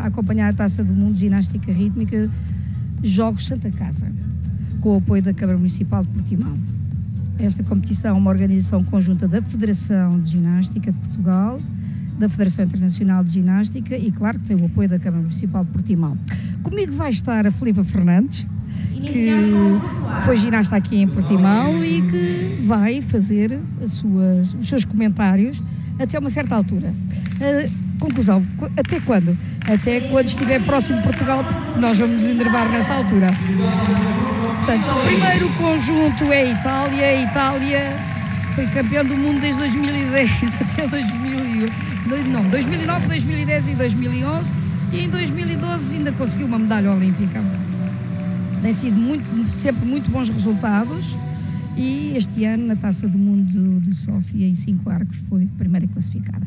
a acompanhar a Taça do Mundo de Ginástica Rítmica, Jogos Santa Casa, com o apoio da Câmara Municipal de Portimão. Esta competição é uma organização conjunta da Federação de Ginástica de Portugal, da Federação Internacional de Ginástica e, claro, que tem o apoio da Câmara Municipal de Portimão. Comigo vai estar a Filipa Fernandes, que foi ginasta aqui em Portimão e que vai fazer os seus comentários até uma certa altura. Conclusão, até quando? Até quando estiver próximo de Portugal, porque nós vamos nos enervar nessa altura. Portanto, o primeiro conjunto é a Itália. A Itália foi campeã do mundo desde 2010 até 2009, 2010 e 2011, e em 2012 ainda conseguiu uma medalha olímpica. Tem sido sempre muito bons resultados, e este ano na Taça do Mundo de Sofia, em 5 arcos, foi a primeira classificada.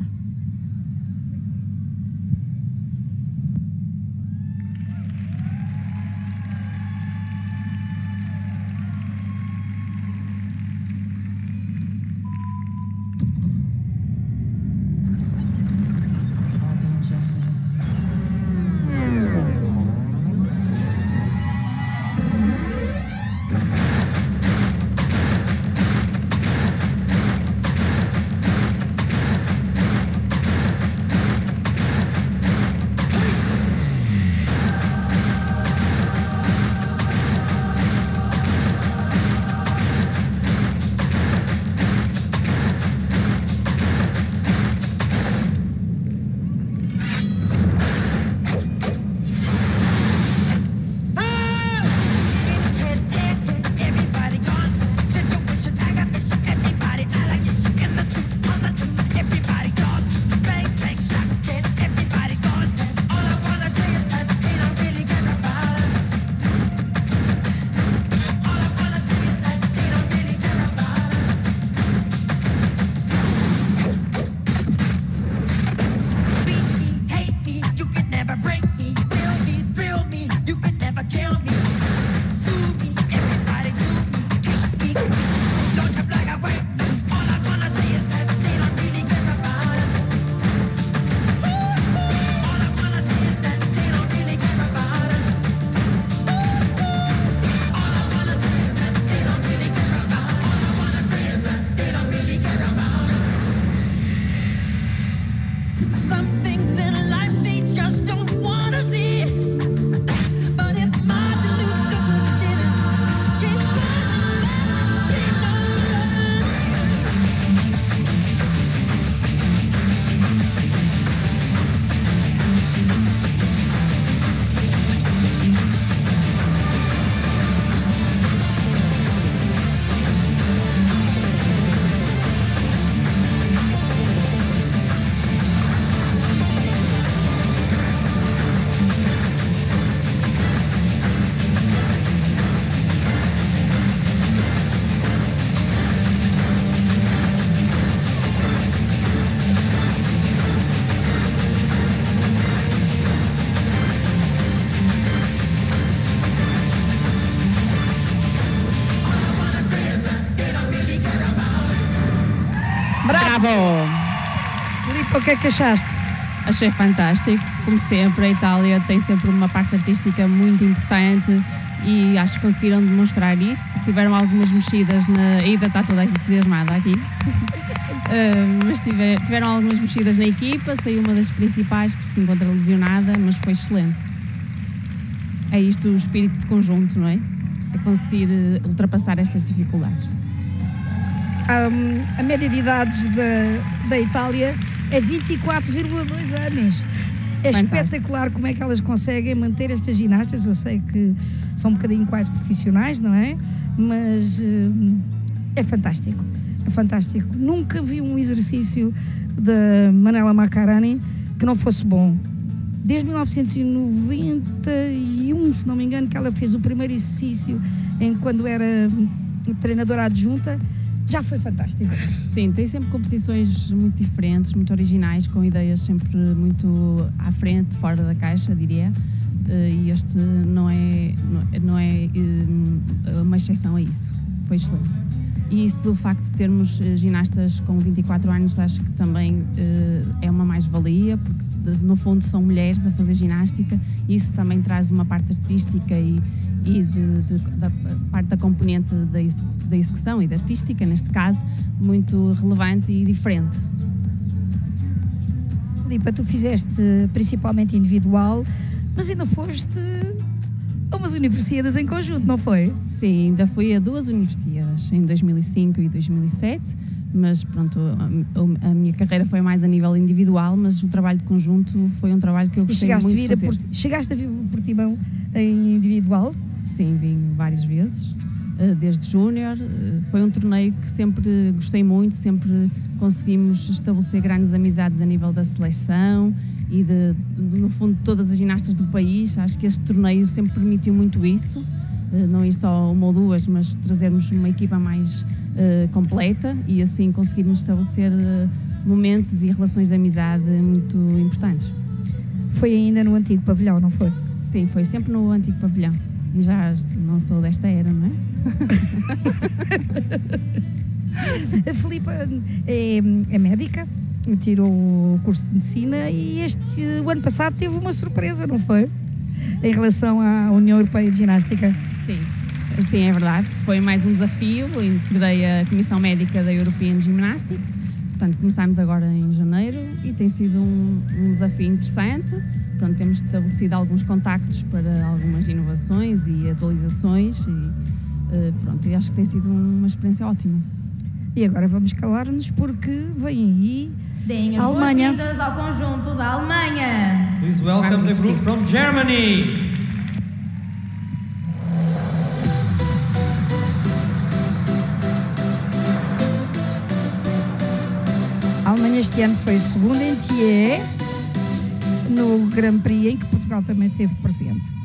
Filipa, o que é que achaste? Achei fantástico, como sempre. A Itália tem sempre uma parte artística muito importante e acho que conseguiram demonstrar isso. Tiveram algumas mexidas a Ida está toda entusiasmada aqui. Mas tiveram algumas mexidas na equipa, saiu uma das principais que se encontra lesionada, mas foi excelente. É isto o espírito de conjunto, não é? É conseguir ultrapassar estas dificuldades. A média de idades da Itália é 24,2 anos. É espetacular como é que elas conseguem manter estas ginastas. Eu sei que são um bocadinho quase profissionais, não é? Mas é fantástico. É fantástico. Nunca vi um exercício da Manela Macarani que não fosse bom. Desde 1991, se não me engano, que ela fez o primeiro exercício quando era treinadora adjunta, já foi fantástico. Sim, tem sempre composições muito diferentes, muito originais, com ideias sempre muito à frente, fora da caixa, diria. E este não é uma exceção a isso. Foi excelente. E isso, o facto de termos ginastas com 24 anos, acho que também é uma mais-valia, porque no fundo são mulheres a fazer ginástica, e isso também traz uma parte artística e da parte da componente da execução e da artística, neste caso, muito relevante e diferente. Filipa, tu fizeste principalmente individual, mas ainda foste a umas universidades em conjunto, não foi? Sim, ainda fui a 2 universidades, em 2005 e 2007, mas pronto, a minha carreira foi mais a nível individual, mas o trabalho de conjunto foi um trabalho que eu gostei muito de fazer. Chegaste a vir o Portimão em individual? Sim, vim várias vezes, desde júnior. Foi um torneio que sempre gostei muito, sempre conseguimos estabelecer grandes amizades a nível da seleção e no fundo, todas as ginastas do país. Acho que este torneio sempre permitiu muito isso, não ir só uma ou duas, mas trazermos uma equipa mais completa e assim conseguirmos estabelecer momentos e relações de amizade muito importantes. Foi ainda no antigo pavilhão, não foi? Sim, foi sempre no antigo pavilhão. E já não sou desta era, não é? A Filipa é médica, tirou o curso de medicina e o ano passado teve uma surpresa, não foi? Em relação à União Europeia de Ginástica. Sim, é verdade. Foi mais um desafio. Integrei a Comissão Médica da European Gymnastics. Portanto, começámos agora em janeiro e tem sido um desafio interessante. Pronto, temos estabelecido alguns contactos para algumas inovações e atualizações e acho que tem sido uma experiência ótima. E agora vamos calar-nos porque vem aí Deem a Alemanha. Boas-vindas ao conjunto da Alemanha. Please welcome the group from Germany. A Alemanha este ano foi segunda em Thiers, no Grand Prix em que Portugal também esteve presente.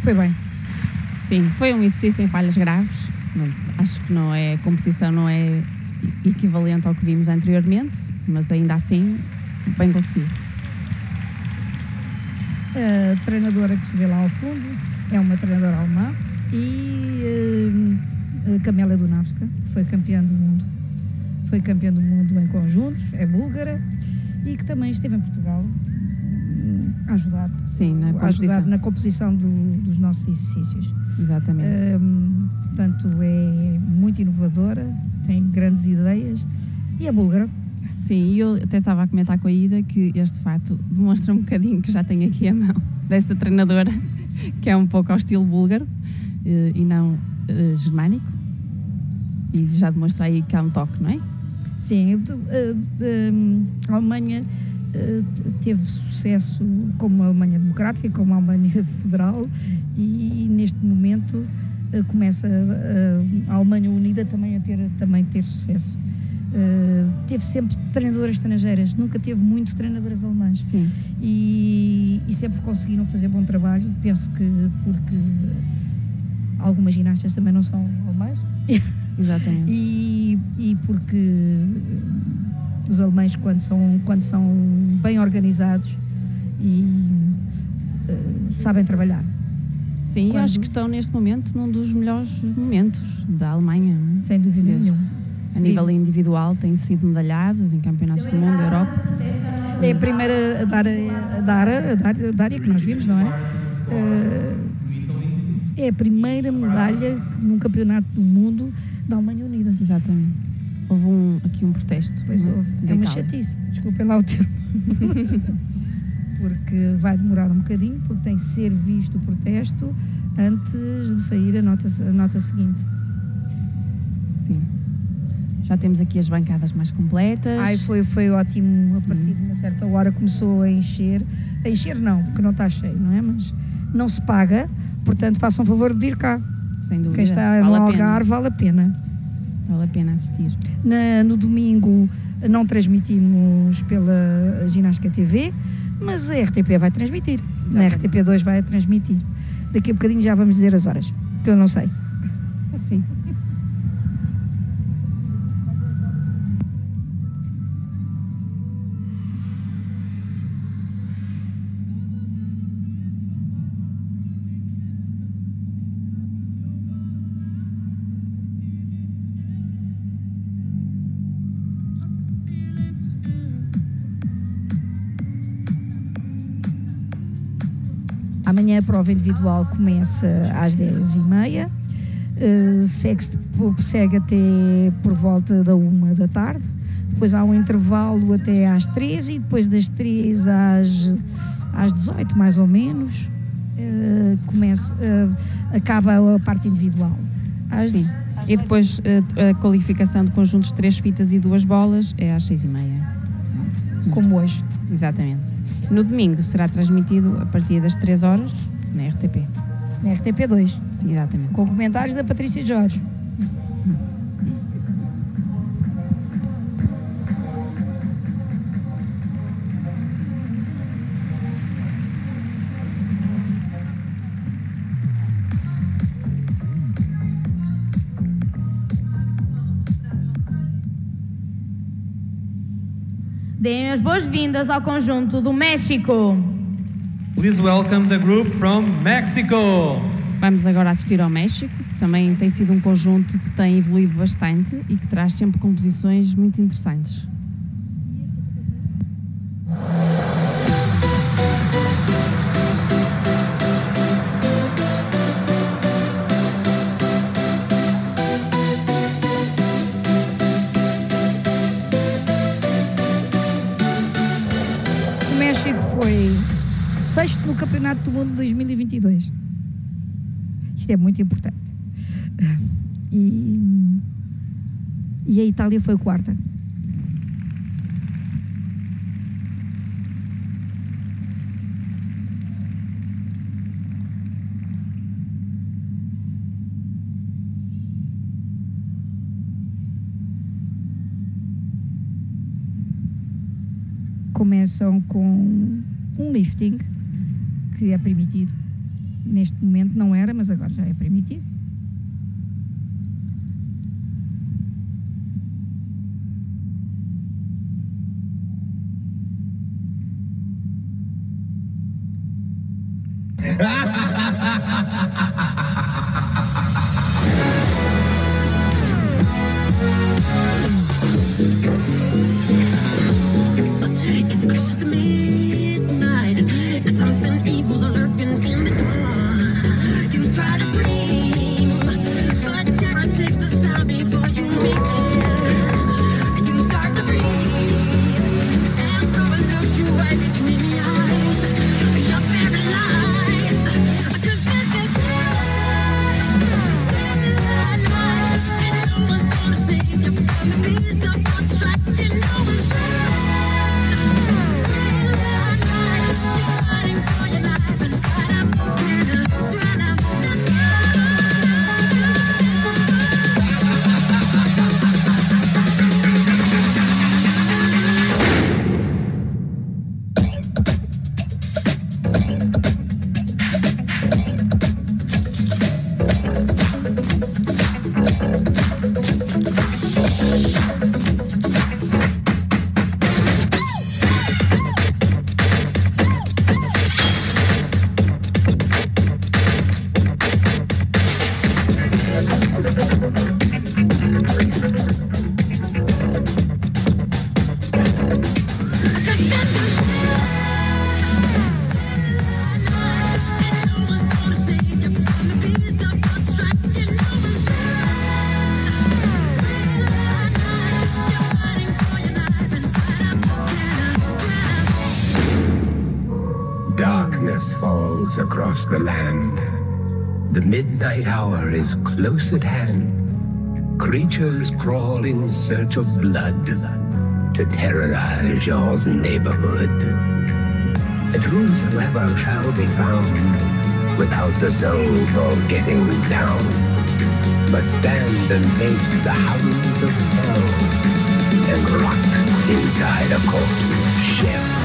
Foi bem. Sim, foi um exercício sem falhas graves. Acho que a composição não é equivalente ao que vimos anteriormente, mas ainda assim, bem conseguido. A treinadora que se vê lá ao fundo é uma treinadora alemã e Kamela Dunavska, que foi campeã do mundo. Foi campeã do mundo em conjuntos, é búlgara e que também esteve em Portugal a ajudar, sim, na composição dos nossos exercícios. Exatamente. Portanto, é muito inovadora, tem grandes ideias e é búlgara. Sim, e eu até estava a comentar com a Ida que este fato demonstra um bocadinho que já tenho aqui a mão desta treinadora, que é um pouco ao estilo búlgaro e não germânico, e já demonstra aí que há um toque, não é? Sim, a Alemanha teve sucesso como uma Alemanha democrática, como uma Alemanha federal, e neste momento começa a Alemanha Unida também a ter sucesso. Teve sempre treinadoras estrangeiras, nunca teve muito treinadoras alemãs. Sim. E sempre conseguiram fazer bom trabalho. Penso que porque algumas ginastas também não são alemãs. Exatamente. E porque os alemães, quando são bem organizados e sabem trabalhar. Sim, eu acho que estão neste momento num dos melhores momentos da Alemanha. Sem dúvida nenhuma. A nível individual, têm sido medalhadas em campeonatos do mundo, da Europa. É a primeira a Dária que nós vimos, não é? É a primeira medalha num campeonato do mundo da Alemanha Unida. Exatamente. Houve aqui um protesto. Pois houve. É uma chatice. Desculpem lá o termo. Porque vai demorar um bocadinho, porque tem que ser visto o protesto antes de sair a nota seguinte. Sim. Já temos aqui as bancadas mais completas. Foi ótimo. A partir de uma certa hora começou a encher. A encher não, porque não está cheio, não é? Mas não se paga, portanto façam favor de vir cá. Sem dúvida. Quem está no Algarve vale a pena. Vale a pena assistir. No domingo não transmitimos pela Ginástica TV, mas a RTP vai transmitir. Exatamente. Na RTP2 vai transmitir. Daqui a bocadinho já vamos dizer as horas, que eu não sei. Sim. Amanhã a prova individual começa às 10h30, segue até por volta da 1 da tarde, depois há um intervalo até às 3 e depois das 3 às 18 mais ou menos, acaba a parte individual. Sim. E depois a qualificação de conjuntos de 3 fitas e 2 bolas é às 6h30. Como hoje. Exatamente. No domingo será transmitido a partir das 3 horas na RTP. Na RTP2. Sim, exatamente. Com comentários da Patrícia Jorge. Deem as boas-vindas ao conjunto do México. Please welcome the group from Mexico. Vamos agora assistir ao México, que também tem sido um conjunto que tem evoluído bastante e que traz sempre composições muito interessantes. O México foi 6º no Campeonato do Mundo de 2022. Isto é muito importante. E a Itália foi 4ª. Começam com um lifting, que é permitido neste momento não era, mas agora já é permitido. It's close to midnight, and something evil's lurking in the door. You try to scream, but terror takes the sound before you make it. And you start to freeze, and so it looks you right between the eyes. You're paralyzed, 'cause this is life, and no one's gonna save you from the beast of what's right. You know it's Darkness falls across the land. The midnight hour is close at hand. Creatures crawl in search of blood to terrorize your neighborhood. And whosoever shall be found without the soul for getting down must stand and face the hounds of hell and rot inside a corpse's shell.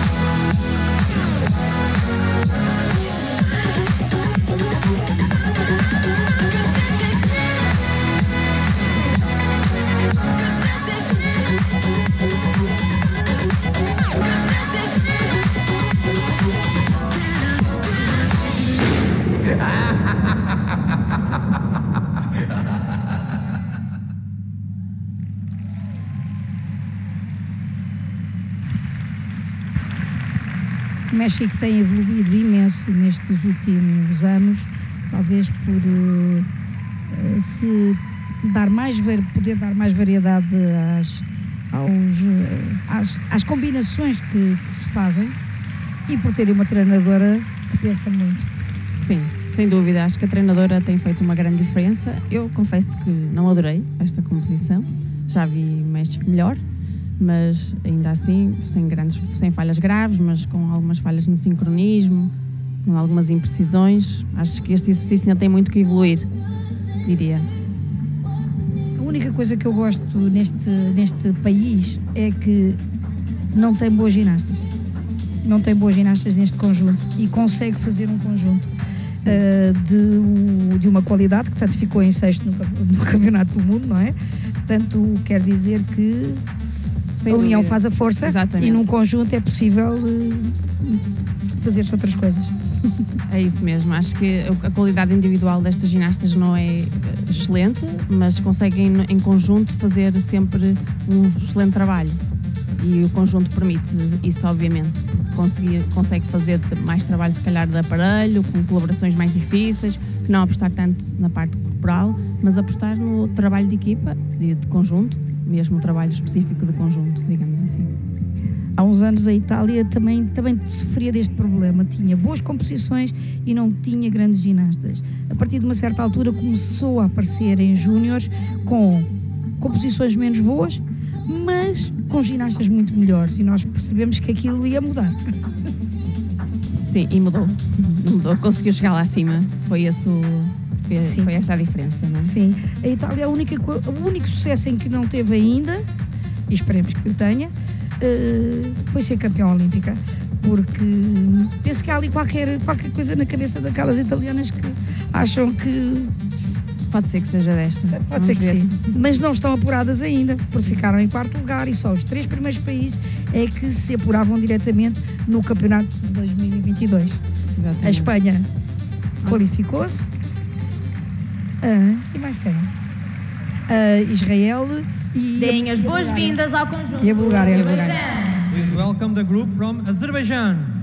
O México tem evoluído imenso nestes últimos anos, talvez por poder dar mais variedade às combinações que se fazem e por ter uma treinadora que pensa muito. Sim, sem dúvida. Acho que a treinadora tem feito uma grande diferença. Eu confesso que não adorei esta composição. Já vi México melhor, mas ainda assim, sem falhas graves, mas com algumas falhas no sincronismo, com algumas imprecisões. Acho que este exercício ainda tem muito que evoluir, diria. A única coisa que eu gosto neste país é que não tem boas ginastas. Não tem boas ginastas neste conjunto e consegue fazer um conjunto de uma qualidade que tanto ficou em sexto no Campeonato do Mundo, não é? Portanto, quer dizer que a união faz a força. Exatamente. E num conjunto é possível fazer-se outras coisas. É isso mesmo. Acho que a qualidade individual destas ginastas não é excelente, mas conseguem em conjunto fazer sempre um excelente trabalho. E o conjunto permite isso, obviamente. Consegue fazer mais trabalho, se calhar, de aparelho, com colaborações mais difíceis, não apostar tanto na parte corporal, mas apostar no trabalho de equipa, de conjunto, mesmo o trabalho específico de conjunto, digamos assim. Há uns anos a Itália também sofria deste problema, tinha boas composições e não tinha grandes ginastas. A partir de uma certa altura começou a aparecer em júniores com composições menos boas, mas com ginastas muito melhores, e nós percebemos que aquilo ia mudar. Sim, e mudou. Conseguiu chegar lá acima. Foi essa a diferença, não é? Sim. A Itália, o único sucesso em que não teve ainda, e esperemos que o tenha, foi ser campeã olímpica, porque penso que há ali qualquer coisa na cabeça daquelas italianas que acham que Pode ser que seja desta. pode ser que sim, mas não estão apuradas ainda, porque ficaram em quarto lugar e só os 3 primeiros países é que se apuravam diretamente no campeonato de 2022. Exatamente. A Espanha qualificou-se. E mais quem? Israel e Deem as boas-vindas ao conjunto E a Bulgária, do a Bulgária. Azerbaijão. Please welcome the group from Azerbaijan.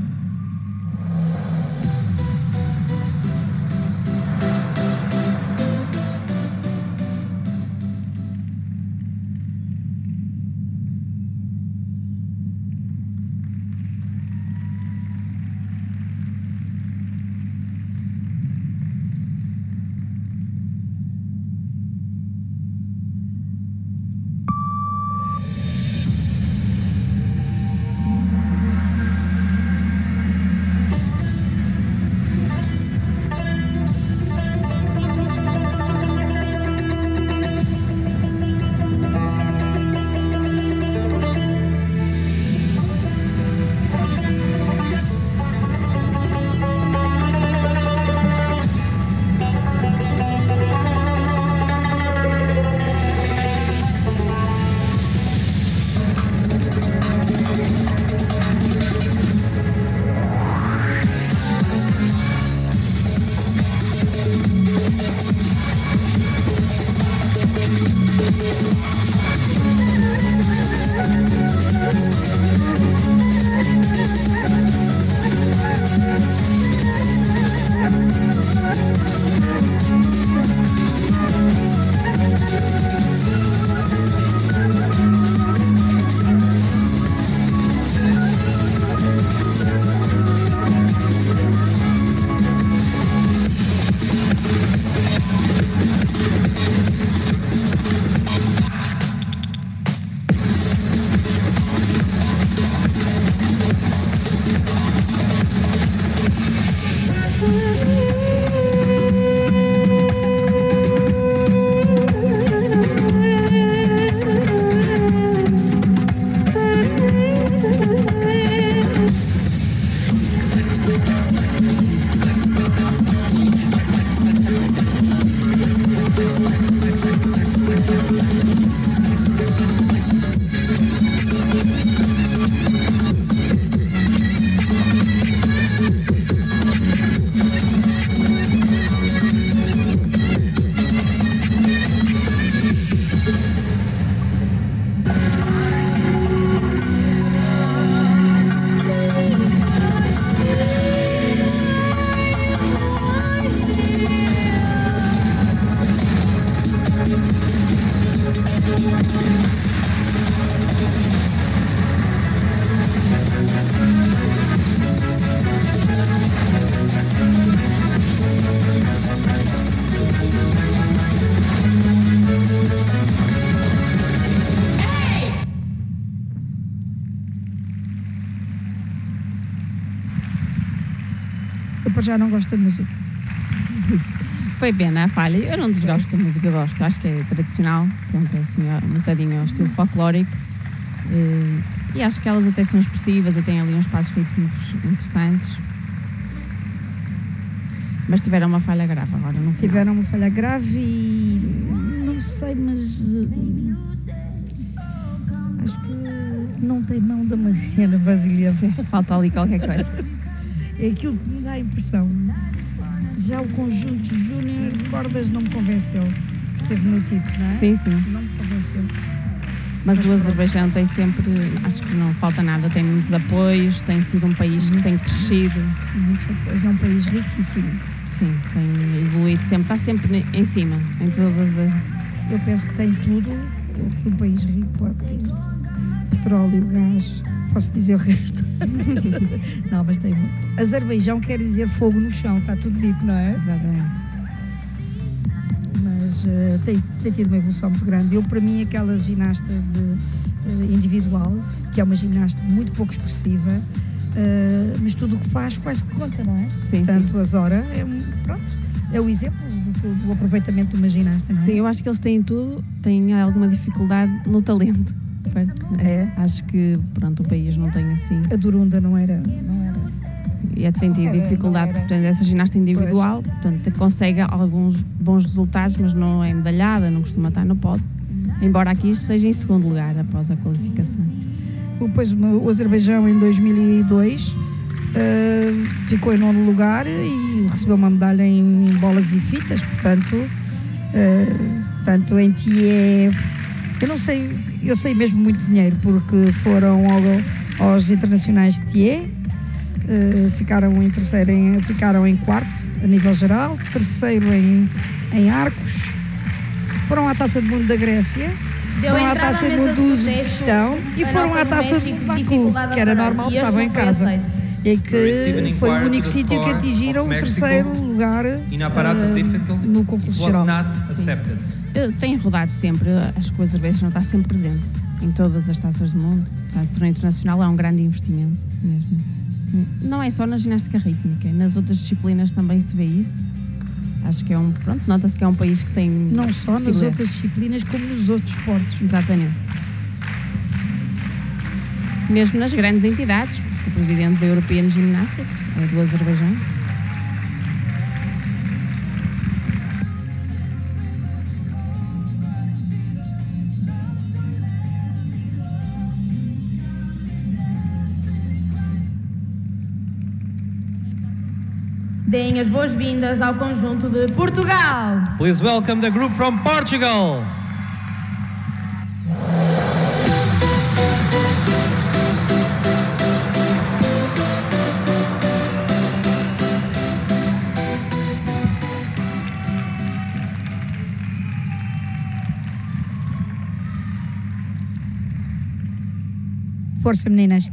Eu já não gosto da música. Foi pena a falha. Eu não desgosto da música, eu gosto. Acho que é tradicional. Pronto, é assim, um bocadinho ao estilo folclórico. E acho que elas até são expressivas e têm ali uns passos rítmicos interessantes. Mas tiveram uma falha grave agora no final. Tiveram uma falha grave e não sei, mas acho que não tem mão da Mariana Vasilheva. Sim, falta ali qualquer coisa. É aquilo que me dá a impressão. Já o conjunto Júnior de cordas não me convenceu. Esteve no tipo, não é? Sim, sim. Não me convenceu. Mas o Azerbaijão tem sempre, acho que não falta nada, tem muitos apoios, tem sido um país que tem crescido. Muitos apoios, é um país riquíssimo. Sim, tem evoluído sempre, está sempre em cima, em todas as... Eu penso que tem tudo o que um país rico pode ter. Petróleo, gás, posso dizer o resto. Não, mas tem muito. Azerbaijão quer dizer fogo no chão, está tudo dito, não é? Exatamente. Mas tem tido uma evolução muito grande. Eu, para mim, aquela ginasta individual, que é uma ginasta muito pouco expressiva, mas tudo o que faz quase que conta, não é? Sim, Portanto, sim. a Zora é o exemplo do aproveitamento de uma ginasta, não é? Sim, eu acho que eles têm tudo, têm alguma dificuldade no talento. É. Acho que, pronto, o país não tem assim. A Durunda não era. E tem tido dificuldade, não era. portanto, essa ginasta individual, portanto, consegue alguns bons resultados, mas não é medalhada, não costuma estar no pódio, embora aqui esteja em segundo lugar após a qualificação. Depois o Azerbaijão em 2002 ficou em 9º lugar e recebeu uma medalha em bolas e fitas, portanto, tanto em TIE, eu sei mesmo muito dinheiro porque foram aos internacionais de TIE, ficaram em terceiro, ficaram em quarto a nível geral, terceiro em arcos, foram à Taça do Mundo da Grécia. Foram à Taça do Mundo do Uzbequistão e foram à Taça do Baku, que era normal, estavam em casa. E que foi o único sítio que atingiram o terceiro lugar no concurso geral. Tem rodado sempre, acho que o Azerbaijão está sempre presente em todas as taças do mundo. A torneio internacional é um grande investimento mesmo. Não é só na ginástica rítmica, nas outras disciplinas também se vê isso. Acho que nota-se que é um país que tem... Não só nas outras disciplinas, como nos outros esportes. Exatamente. Mesmo nas grandes entidades, o presidente da European Gymnastics é do Azerbaijão. Deem as boas-vindas ao conjunto de Portugal. Please welcome the group from Portugal. Força, meninas.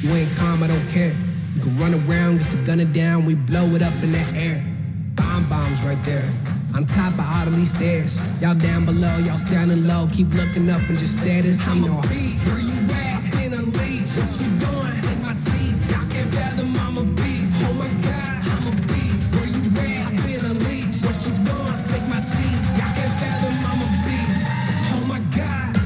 You ain't calm, I don't care. You can run around, get your gunner down, we blow it up in the air. Bombs right there. On top of all of these stairs. Y'all down below, y'all standing low. Keep looking up and just stare to see no. Where you at? I've been unleashed. What you doing? Take my teeth. Y'all can't fathom I'm a beast. Oh my God, I'm a beast. Where you at? I've been unleashed. What you doing? Take my teeth. Y'all can't fathom I'm a beast. Oh my God.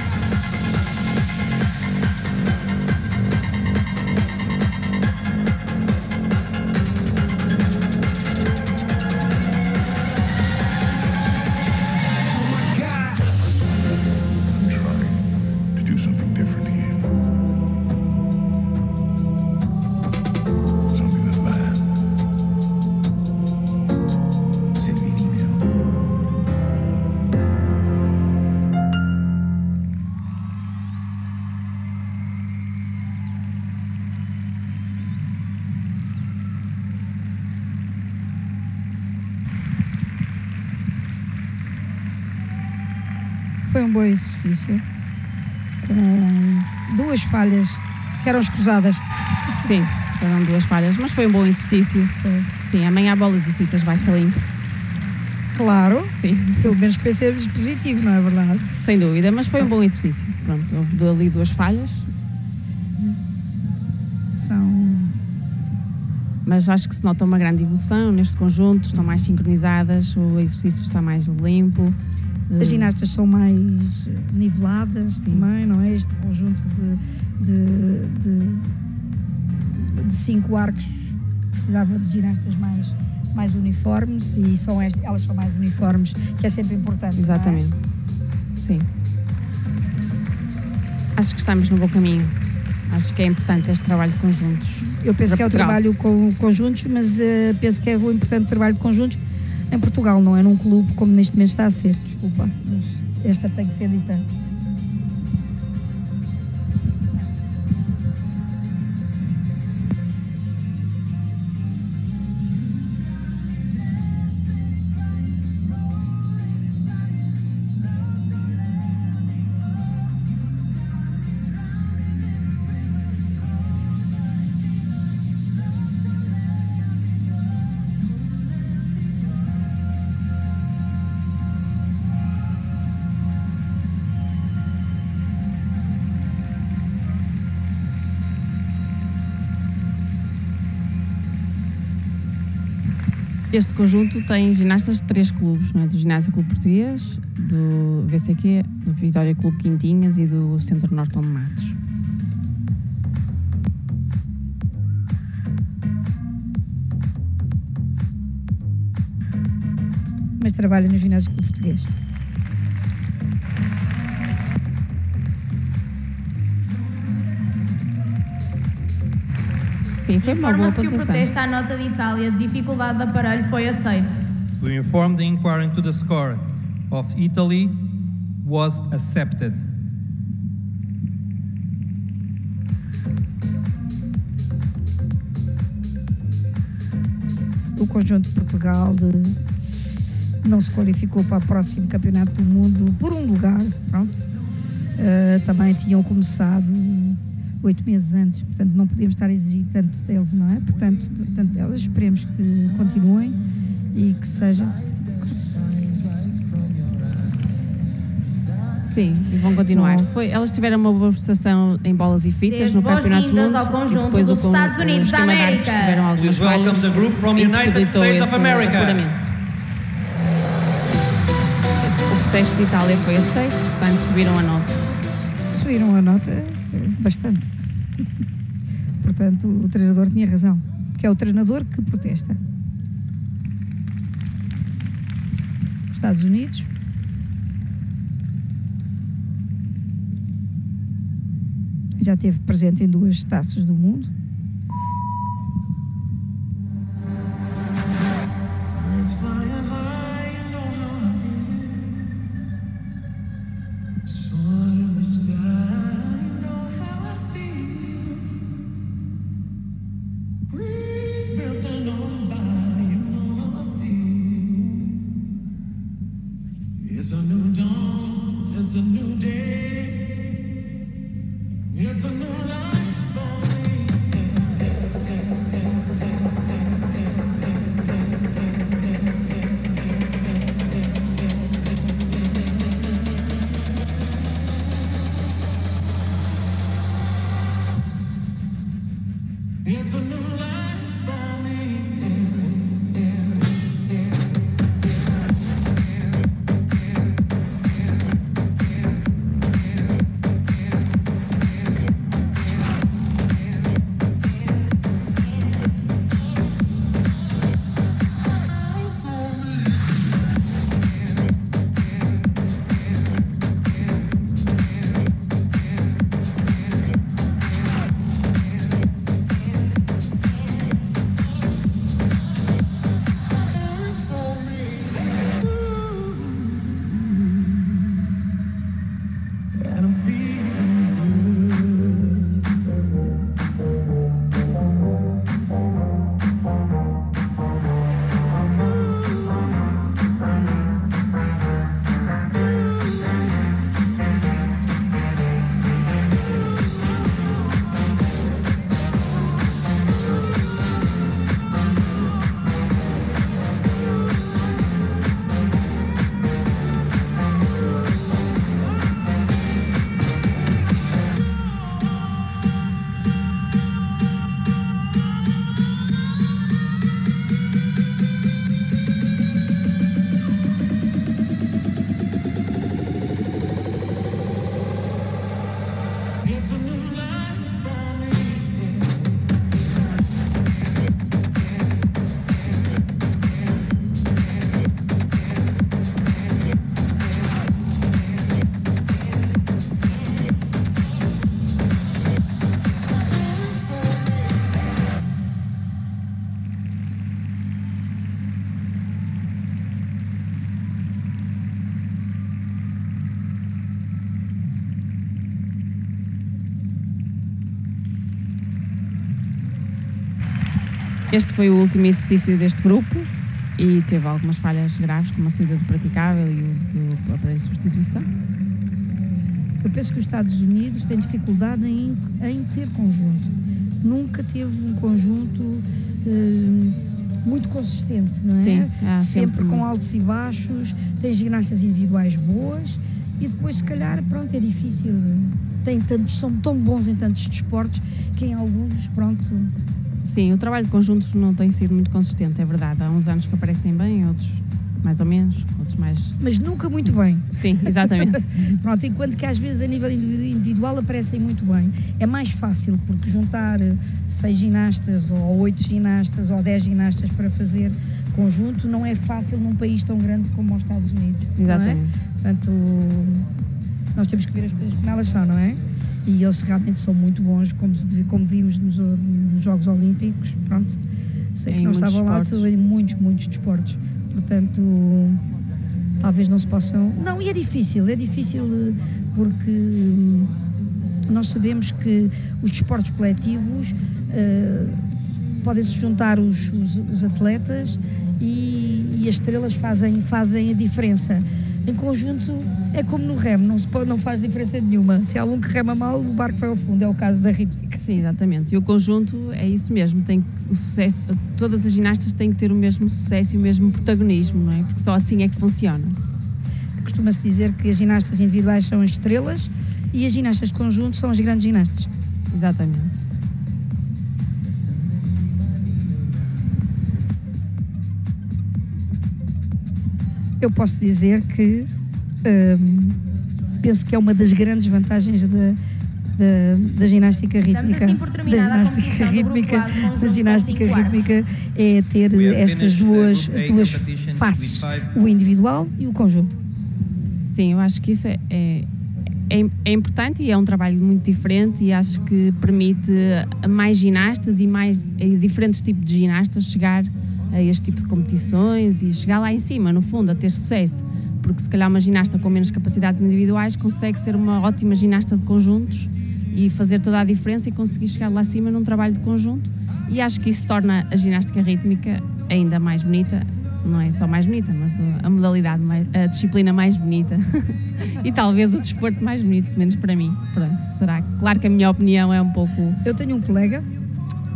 Foi um bom exercício, com 2 falhas que eram escusadas. Sim, foram 2 falhas, mas foi um bom exercício. Foi. Sim, amanhã bolas e fitas vai ser limpo. Claro, Sim, pelo menos pensemos positivo, não é verdade? sem dúvida, mas foi um bom exercício. Pronto, houve ali 2 falhas, mas acho que se nota uma grande evolução neste conjunto, estão mais sincronizadas, o exercício está mais limpo. As ginastas são mais niveladas também, não é? Este conjunto de 5 arcos precisava de ginastas mais uniformes e elas são mais uniformes, que é sempre importante. Exatamente. Não é? Sim. Acho que estamos no bom caminho. Acho que é importante este trabalho de conjuntos. Eu penso que é o Portugal. trabalho com conjuntos, mas penso que é o importante trabalho de conjuntos em Portugal, não é num clube como neste momento está a ser. Desculpa, mas esta tem que ser dita. Este conjunto tem ginastas de 3 clubes, não é? Do Ginásio Clube Português, do VCQ, do Vitória Clube Quintinhas e do Centro Norton de Matos. Mas trabalha no Ginásio Clube Português. Sim, foi uma boa Informa-se que o pontuação. protesto à nota de Itália de dificuldade de aparelho foi aceito. We inform the inquiry into the score of Italy was accepted. O conjunto de Portugal não se qualificou para o próximo campeonato do mundo por um lugar, pronto. Também tinham começado 8 meses antes, portanto não podíamos estar a exigir tanto deles, não é? Portanto, tanto delas, esperemos que continuem e que seja. Sim, e vão continuar. Elas tiveram uma boa prestação em bolas e fitas Desde no Campeonato do boas-vindas Mundo. ao conjunto e depois dos Estados Unidos da esquema de árbitros América. tiveram algumas Please welcome falhas the group from e United possibilitou States of esse America. apuramento. O protesto de Itália foi aceito, portanto subiram a nota. Subiram a nota bastante. Portanto, o treinador tinha razão, que é o treinador que protesta. Os Estados Unidos. Já esteve presente em 2 taças do mundo. It's a new dawn, it's a new day, it's a new life for me. It's a new life for me. Este foi o último exercício deste grupo e teve algumas falhas graves, como a saída do praticável e o uso do aparelho de substituição. Eu penso que os Estados Unidos têm dificuldade em ter conjunto. Nunca teve um conjunto muito consistente, não é? Sim, sempre com altos e baixos, tem ginastas individuais boas e depois, se calhar, pronto, é difícil. São tão bons em tantos desportos que em alguns, pronto... Sim, o trabalho de conjuntos não tem sido muito consistente, é verdade. Há uns anos que aparecem bem, outros mais ou menos, outros mais... Mas nunca muito bem. Sim, exatamente. Pronto, enquanto que às vezes a nível individual aparecem muito bem. É mais fácil, porque juntar 6 ginastas ou 8 ginastas ou 10 ginastas para fazer conjunto não é fácil num país tão grande como os Estados Unidos. Exatamente. Não é? Portanto, nós temos que ver as coisas como elas são, não é? E eles realmente são muito bons, como vimos nos Jogos Olímpicos. Pronto, sei que não estavam lá em muitos desportos. Portanto, talvez não se possam... Não, e é difícil porque nós sabemos que os desportos coletivos podem-se juntar os atletas e as estrelas fazem a diferença. Em conjunto é como no remo, não faz diferença nenhuma. Se há um que rema mal, o barco vai ao fundo, é o caso da rítmica. Sim, exatamente. E o conjunto é isso mesmo, o sucesso, todas as ginastas têm que ter o mesmo sucesso e o mesmo protagonismo, não é? Porque só assim é que funciona. Costuma-se dizer que as ginastas individuais são as estrelas e as ginastas de conjunto são as grandes ginastas. Exatamente. Eu posso dizer que penso que é uma das grandes vantagens da ginástica rítmica. Da ginástica rítmica é ter estas duas faces, o individual e o conjunto. Sim, eu acho que isso é importante e é um trabalho muito diferente e acho que permite a mais ginastas e diferentes tipos de ginastas chegar a este tipo de competições e chegar lá em cima, no fundo, a ter sucesso. Porque se calhar uma ginasta com menos capacidades individuais consegue ser uma ótima ginasta de conjuntos e fazer toda a diferença e conseguir chegar lá acima num trabalho de conjunto. E acho que isso torna a ginástica rítmica ainda mais bonita. Não é só mais bonita, mas a modalidade, a disciplina mais bonita. E talvez o desporto mais bonito, menos para mim. Pronto, será? Claro que a minha opinião é um pouco... Eu tenho um colega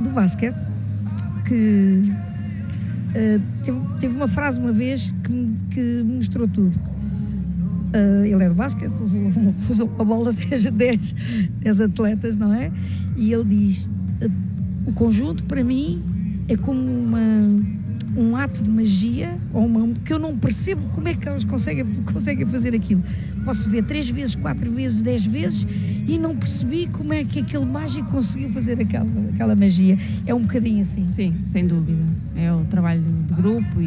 do basquete que... teve uma frase uma vez que mostrou tudo. Ele é do basquete, usou uma bola de 10 atletas, não é? E ele diz: o conjunto para mim é como um ato de magia, que eu não percebo como é que elas conseguem fazer aquilo. Posso ver 3 vezes, 4 vezes, 10 vezes e não percebi como é que aquele mágico conseguiu fazer aquela magia. É um bocadinho assim. Sim, sem dúvida. É o trabalho de grupo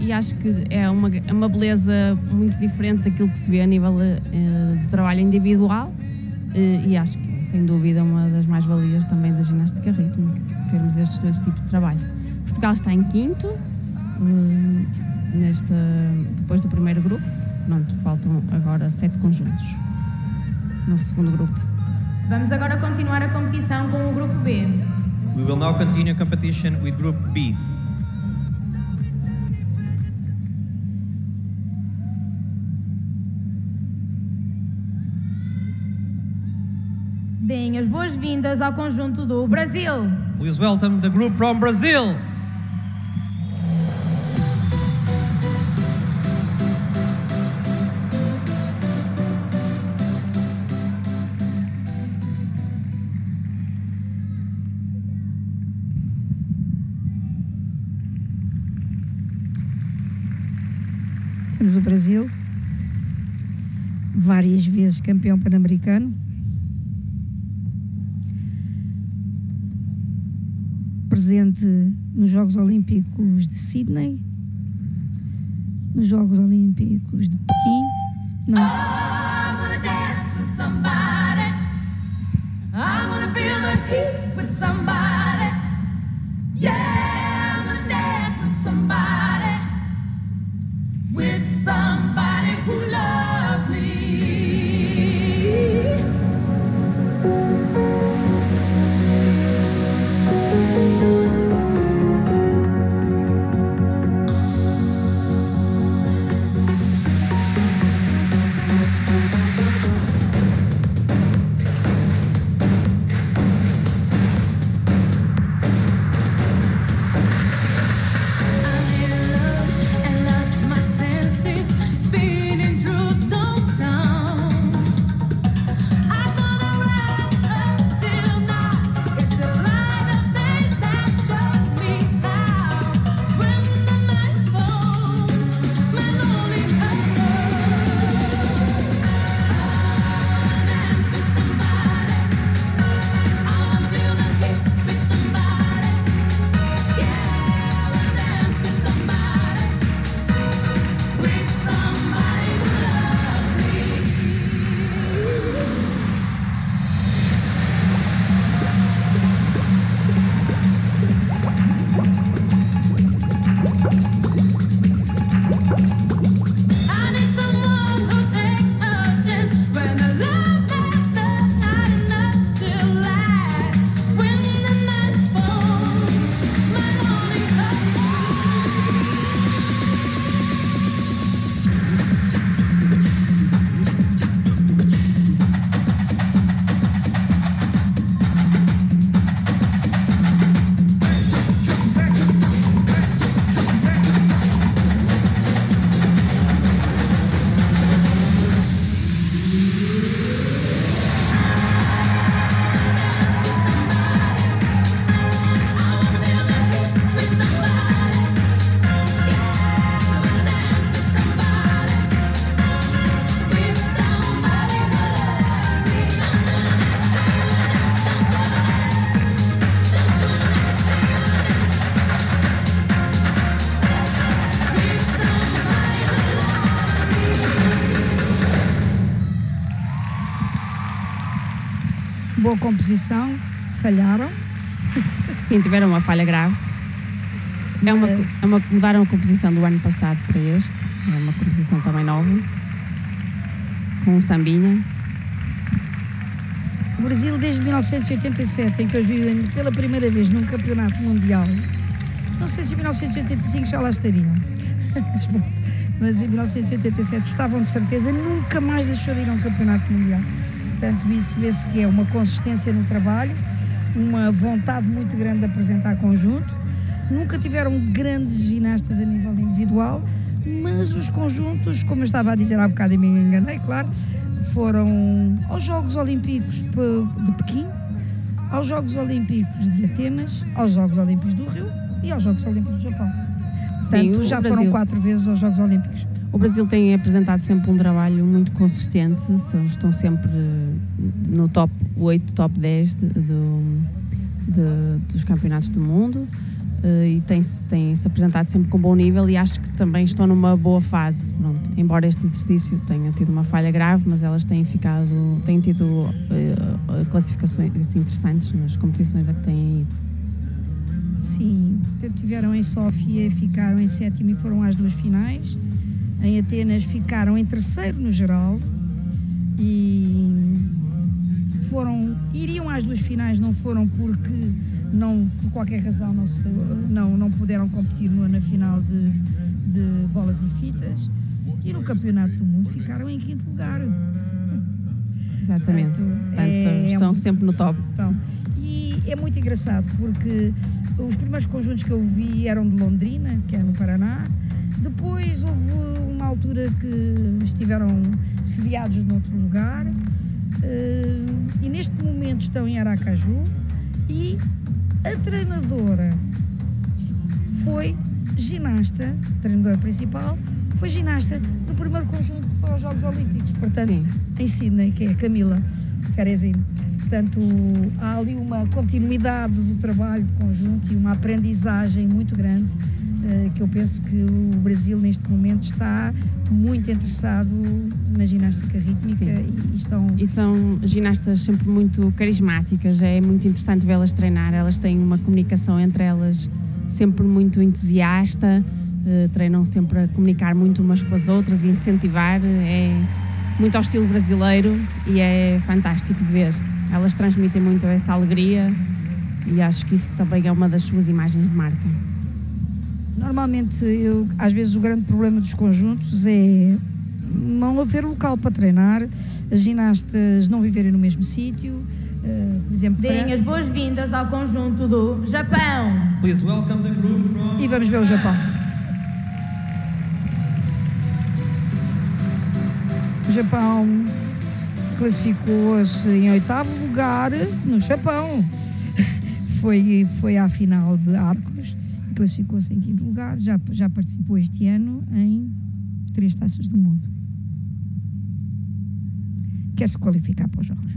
e acho que é uma beleza muito diferente daquilo que se vê a nível do trabalho individual e acho que, sem dúvida, uma das mais-valias também da ginástica rítmica, termos estes dois tipos de trabalho. Portugal está em 5º, depois do primeiro grupo. Pronto, faltam agora 7 conjuntos no segundo grupo. Vamos agora continuar a competição com o grupo B. We will now continue competition with Group B. Deem as boas-vindas ao conjunto do Brasil. Please welcome the group from Brazil. Temos o Brasil, várias vezes campeão pan-americano, presente nos Jogos Olímpicos de Sydney, nos Jogos Olímpicos de Pequim, boa composição, falharam. Sim, tiveram uma falha grave. Mudaram a composição do ano passado para este. É uma composição também nova, com um sambinha. O Brasil, desde 1987, em que eu vi pela primeira vez num campeonato mundial, não sei se em 1985 já lá estariam, mas em 1987 estavam de certeza, nunca mais deixou de ir a um campeonato mundial. Portanto, isso vê-se que é uma consistência no trabalho, uma vontade muito grande de apresentar conjunto. Nunca tiveram grandes ginastas a nível individual, mas os conjuntos, como eu estava a dizer há bocado e me enganei, claro, foram aos Jogos Olímpicos de Pequim, aos Jogos Olímpicos de Atenas, aos Jogos Olímpicos do Rio e aos Jogos Olímpicos do Japão. Sim, portanto, já foram 4 vezes aos Jogos Olímpicos. O Brasil tem apresentado sempre um trabalho muito consistente, estão sempre no top 8, top 10 dos campeonatos do mundo. E tem-se apresentado sempre com bom nível e acho que também estão numa boa fase. Pronto, embora este exercício tenha tido uma falha grave, mas elas têm tido classificações interessantes nas competições a que têm ido. Sim, tiveram em Sófia, ficaram em 7º e foram às 2 finais. Em Atenas ficaram em 3º no geral e iriam às 2 finais, não foram porque por qualquer razão não puderam competir na final de bolas e fitas, e no campeonato do mundo ficaram em 5º lugar. Exatamente. Portanto, estão sempre no top. E é muito engraçado porque os primeiros conjuntos que eu vi eram de Londrina, que é no Paraná. Depois houve uma altura que estiveram sediados noutro lugar, e neste momento estão em Aracaju, e a treinadora foi ginasta, a treinadora principal foi ginasta no primeiro conjunto que foi aos Jogos Olímpicos, portanto, sim, em Sydney, que é a Camila Ferezino. Portanto, há ali uma continuidade do trabalho de conjunto e uma aprendizagem muito grande, que eu penso que o Brasil neste momento está muito interessado na ginástica rítmica. E são ginastas sempre muito carismáticas, é muito interessante vê-las treinar, elas têm uma comunicação entre elas sempre muito entusiasta, treinam sempre a comunicar muito umas com as outras e incentivar, é muito ao estilo brasileiro e é fantástico de ver. Elas transmitem muito essa alegria e acho que isso também é uma das suas imagens de marca. Normalmente, às vezes o grande problema dos conjuntos é não haver local para treinar, as ginastas não viverem no mesmo sítio, por exemplo... Deem as boas-vindas ao conjunto do Japão. Please welcome the group from... E vamos ver o Japão. O Japão classificou-se em 8º lugar no Japão. Foi à final de arcos. Classificou-se em 5º lugar, já participou este ano em 3 taças do mundo. Quer se qualificar para os Jogos.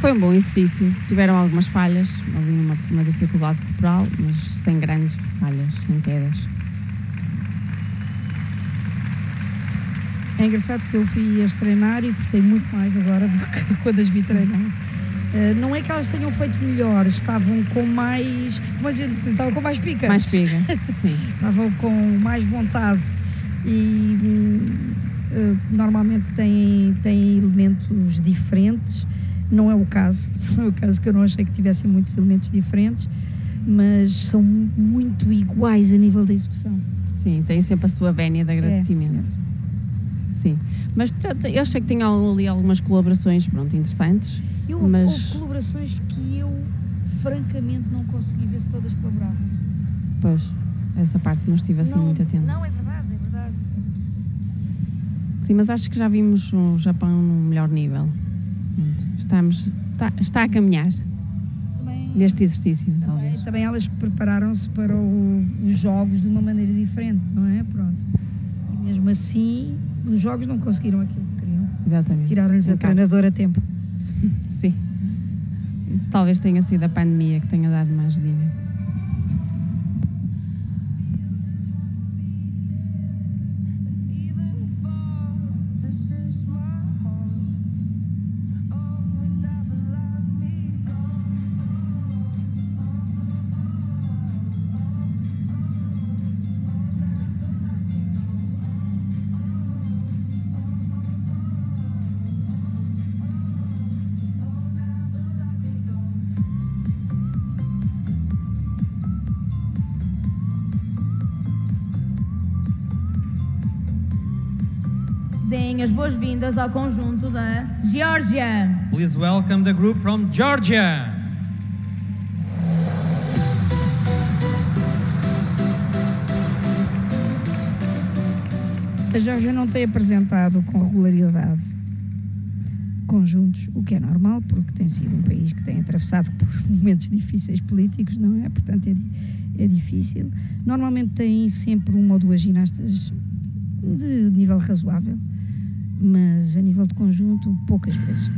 Foi um bom exercício. Tiveram algumas falhas, ali uma dificuldade corporal, mas sem grandes falhas, sem quedas. É engraçado que eu fui a treinar e gostei muito mais agora do que quando as vi treinar. Não é que elas tenham feito melhor, estavam com mais, como a gente diz, estavam com mais pica. Mais pica, sim. Estavam com mais vontade e normalmente têm elementos diferentes. Não é o caso que eu não achei que tivessem muitos elementos diferentes, mas são muito iguais a nível da execução. Sim, tem sempre a sua vénia de agradecimento. Sim, mas eu achei que tinham ali algumas colaborações, pronto, interessantes. Houve colaborações que eu, francamente, não consegui ver se todas colaboravam. Pois, essa parte não estive assim muito atenta. Não, é verdade. Sim, mas acho que já vimos o Japão num melhor nível. Está a caminhar neste exercício, talvez. Também elas prepararam-se para os jogos de uma maneira diferente, não é? Pronto. E mesmo assim, nos jogos não conseguiram aquilo que queriam. Exatamente. Tiraram-lhes a treinadora a tempo. Sim. Isso talvez tenha sido a pandemia que tenha dado uma ajudinha. Deem as boas-vindas ao conjunto da Geórgia. Please welcome the group from Georgia. A Geórgia não tem apresentado com regularidade conjuntos, o que é normal, porque tem sido um país que tem atravessado por momentos difíceis políticos, não é? Portanto, é difícil. Normalmente tem sempre uma ou duas ginastas de nível razoável, mas a nível de conjunto, poucas vezes.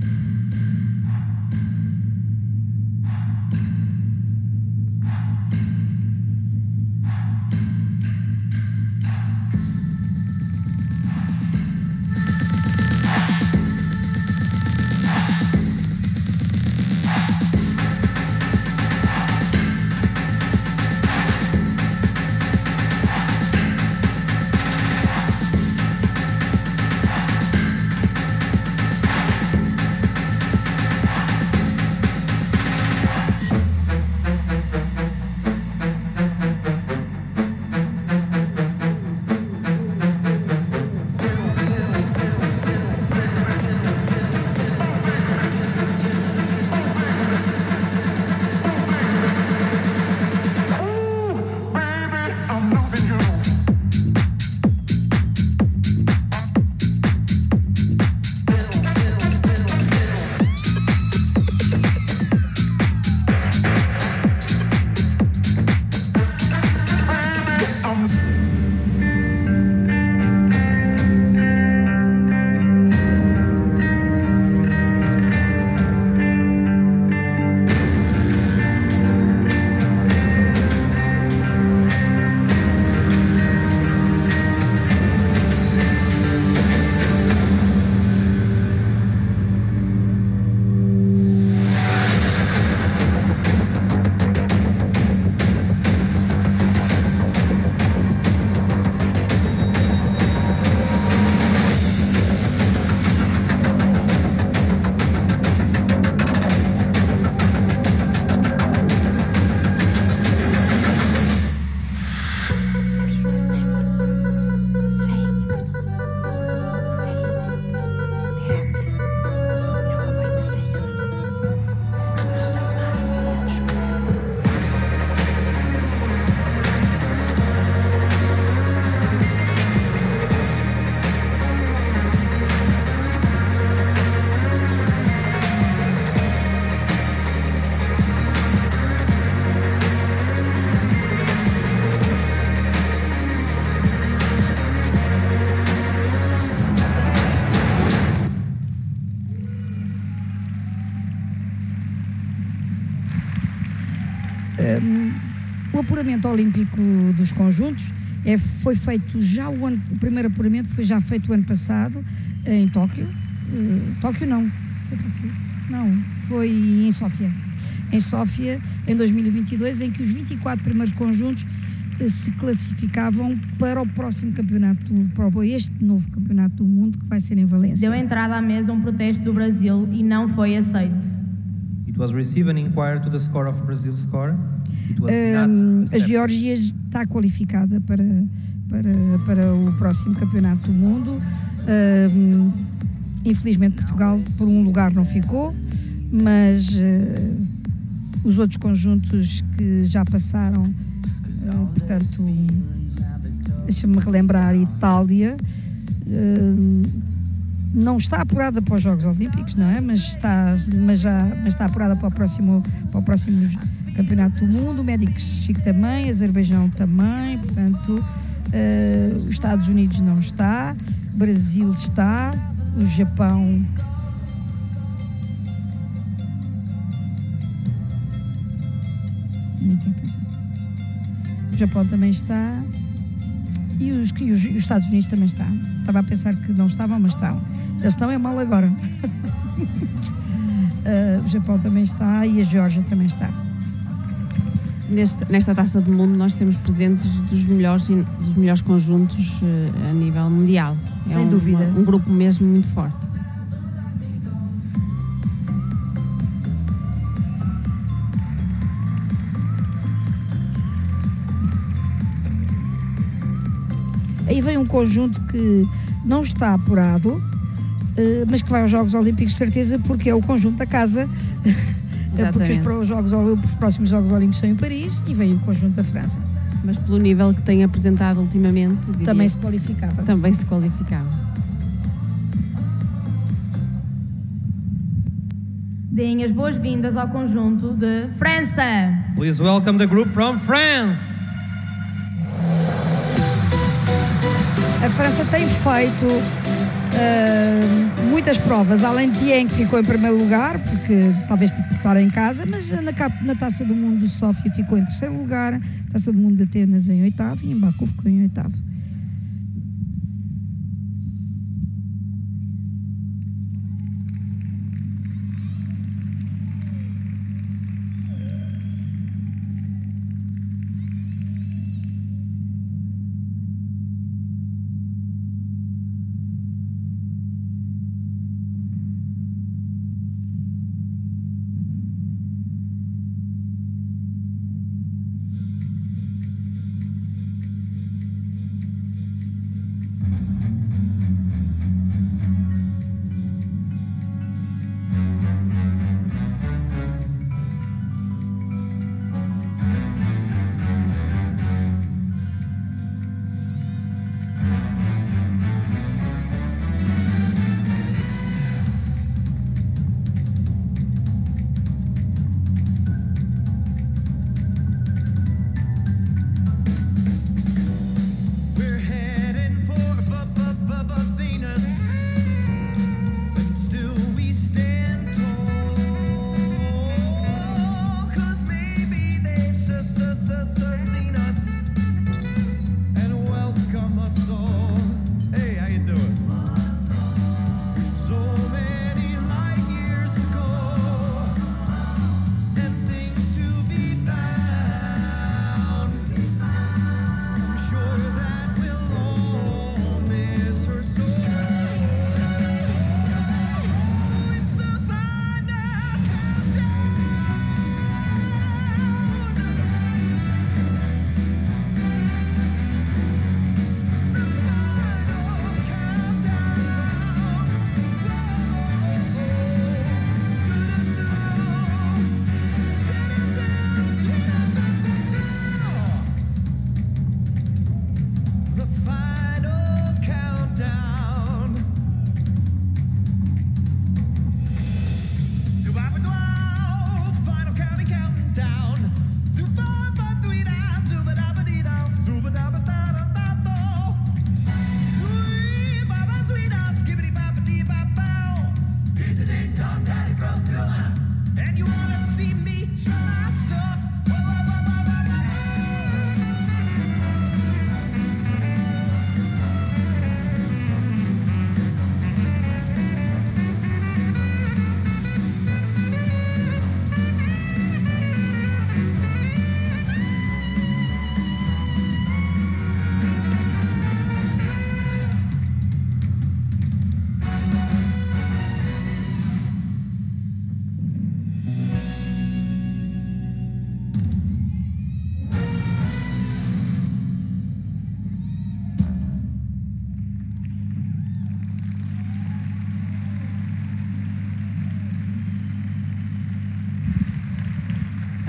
O apuramento olímpico dos conjuntos foi feito já o primeiro apuramento foi já feito o ano passado em Tóquio. Tóquio não, foi Tóquio? Não, foi em Sófia. Em Sófia, em 2022, em que os 24 primeiros conjuntos se classificavam para o próximo campeonato, para este novo campeonato do mundo que vai ser em Valência. Deu entrada à mesa um protesto do Brasil e não foi aceito. It was received and inquired to the score of Brazil's score. It was not A accepted. Geórgia está qualificada para o próximo campeonato do mundo. Infelizmente Portugal por um lugar não ficou, mas os outros conjuntos que já passaram, portanto, deixa-me relembrar, Itália não está apurada para os Jogos Olímpicos, não é? Mas está apurada para o próximo Campeonato do Mundo. O México também, Azerbaijão também, portanto, os Estados Unidos não está, Brasil está, o Japão. O Japão também está e os Estados Unidos também está. Estava a pensar que não estavam, mas estão. Eles estão é mal agora. O Japão também está e a Geórgia também está. Nesta Taça do Mundo nós temos presentes dos melhores conjuntos a nível mundial. Sem dúvida. Um grupo mesmo muito forte. Aí vem um conjunto que não está apurado, mas que vai aos Jogos Olímpicos de certeza, porque é o conjunto da casa. Porque os próximos Jogos Olímpicos são em Paris e vem o conjunto da França. Mas pelo nível que tem apresentado ultimamente, também se qualificava. Também se qualificava. Deem as boas-vindas ao conjunto de França. Please welcome the group from France. A França tem feito muitas provas, além de Tien, que ficou em primeiro lugar, porque talvez por estar em casa, mas na Taça do Mundo de Sófia ficou em terceiro lugar, Taça do Mundo de Atenas em oitavo e em Baku ficou em oitavo.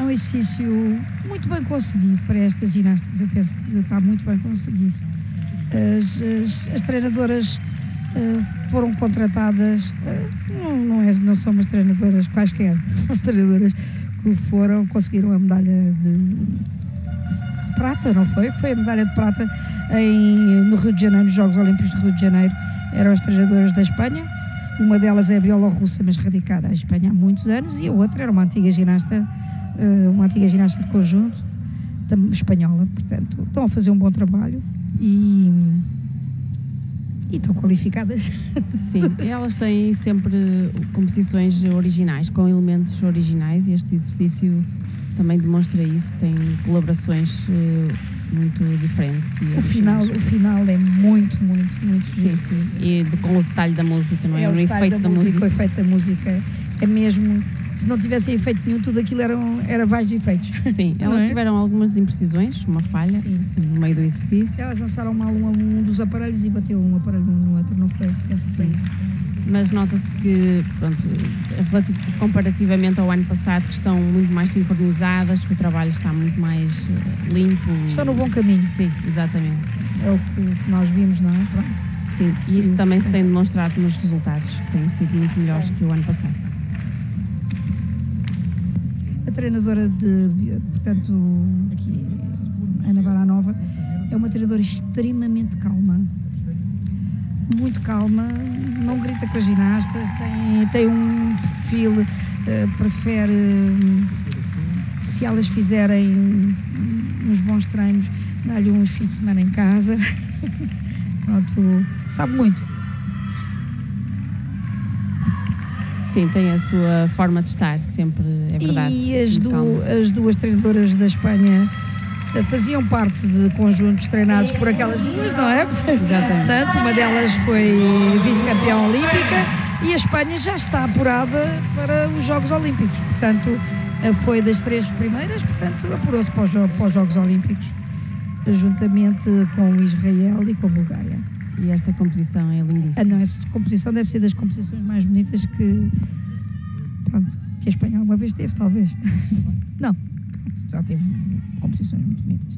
um exercício muito bem conseguido para estas ginastas. Eu penso que está muito bem conseguido. As treinadoras foram contratadas, não são umas treinadoras quaisquer, são as treinadoras que conseguiram a medalha de prata, não foi? Foi a medalha de prata no Rio de Janeiro, nos Jogos Olímpicos de Rio de Janeiro. Eram as treinadoras da Espanha. Uma delas é bielorrussa, mas radicada à Espanha há muitos anos, e a outra era uma antiga ginasta de conjunto, espanhola. Portanto, estão a fazer um bom trabalho e estão qualificadas. Sim, elas têm sempre composições originais, com elementos originais, e este exercício também demonstra isso. Tem colaborações muito diferentes. O final é muito sim, sim. E com o detalhe da música, não é? O efeito da música. O efeito da música é mesmo. Se não tivesse efeito nenhum, tudo aquilo era vários efeitos. Sim, elas tiveram algumas imprecisões, uma falha assim, no meio do exercício. Elas lançaram mal um dos aparelhos e bateu um aparelho no outro, não foi? Penso que foi isso. Mas nota-se que, pronto, comparativamente ao ano passado, que estão muito mais sincronizadas, que o trabalho está muito mais limpo. Estão no bom caminho. Sim, exatamente. É o que nós vimos, não é? Pronto. Sim, e isso também se tem demonstrado nos resultados, que têm sido muito melhores que o ano passado. A treinadora portanto, aqui, Ana Baranova, é uma treinadora extremamente calma. Muito calma, não grita com as ginastas, tem um perfil, prefere, se elas fizerem uns bons treinos, dá-lhe uns fins de semana em casa. Pronto, sabe muito. Sim, tem a sua forma de estar, sempre, é verdade. E as duas treinadoras da Espanha faziam parte de conjuntos treinados por aquelas duas, não é? Exatamente. Portanto, uma delas foi vice-campeã olímpica e a Espanha já está apurada para os Jogos Olímpicos. Portanto, foi das 3 primeiras, portanto, apurou-se para os Jogos Olímpicos, juntamente com Israel e com a Bulgária. E esta composição é lindíssima. Não, essa composição deve ser das composições mais bonitas que a Espanha alguma vez teve, talvez. Não, já teve composições muito bonitas.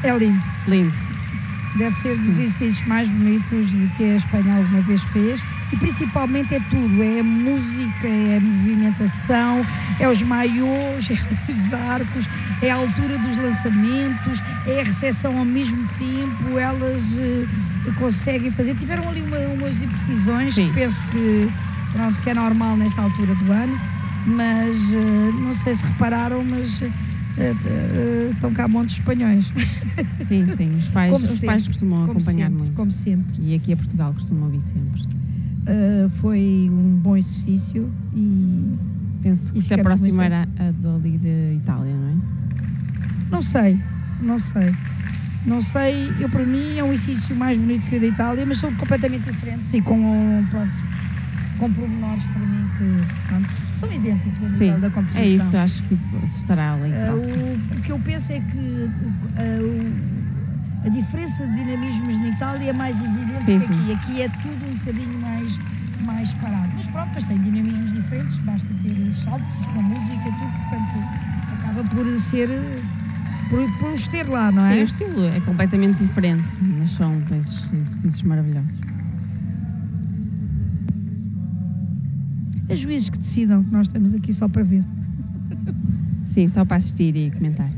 É lindo. Lindo. Deve ser dos exercícios mais bonitos de que a Espanha alguma vez fez. E principalmente é tudo, é a música, é a movimentação, é os maiôs, é os arcos, é a altura dos lançamentos, é a recepção ao mesmo tempo, elas conseguem fazer. Tiveram ali umas imprecisões, que penso que, pronto, que é normal nesta altura do ano, mas não sei se repararam, mas estão cá montes de espanhóis. Sim, os pais costumam acompanhar sempre, muito. Como sempre. E aqui a Portugal costumam vir sempre. Foi um bom exercício e penso que se aproximará a dali de Itália, não é? Não sei, eu para mim é um exercício mais bonito que o da Itália, mas são completamente diferentes e com pormenores para mim que, pronto, são idênticos a nível da composição. É isso, acho que estará ali próximo. O que eu penso é que a diferença de dinamismos na Itália é mais evidente que aqui. Aqui é tudo um bocadinho mais parado. Mas pronto, mas tem dinamismos diferentes, basta ter os saltos, com a música e tudo, portanto acaba por ser, por os ter lá, não é? Sim, o estilo é completamente diferente, mas são dois exercícios maravilhosos. As juízes que decidam, que nós estamos aqui só para ver. Sim, só para assistir e comentar.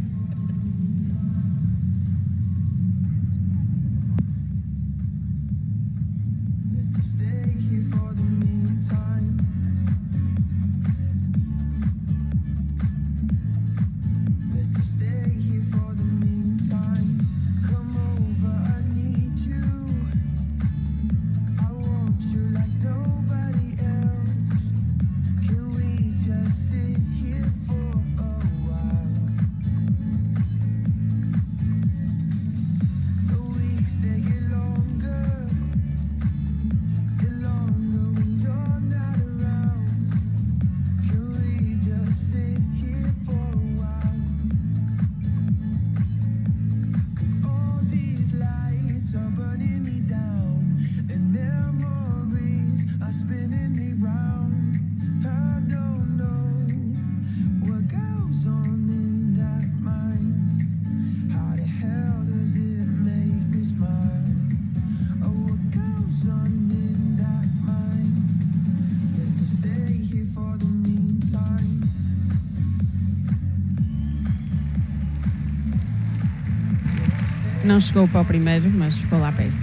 Não chegou para o primeiro, mas ficou lá perto.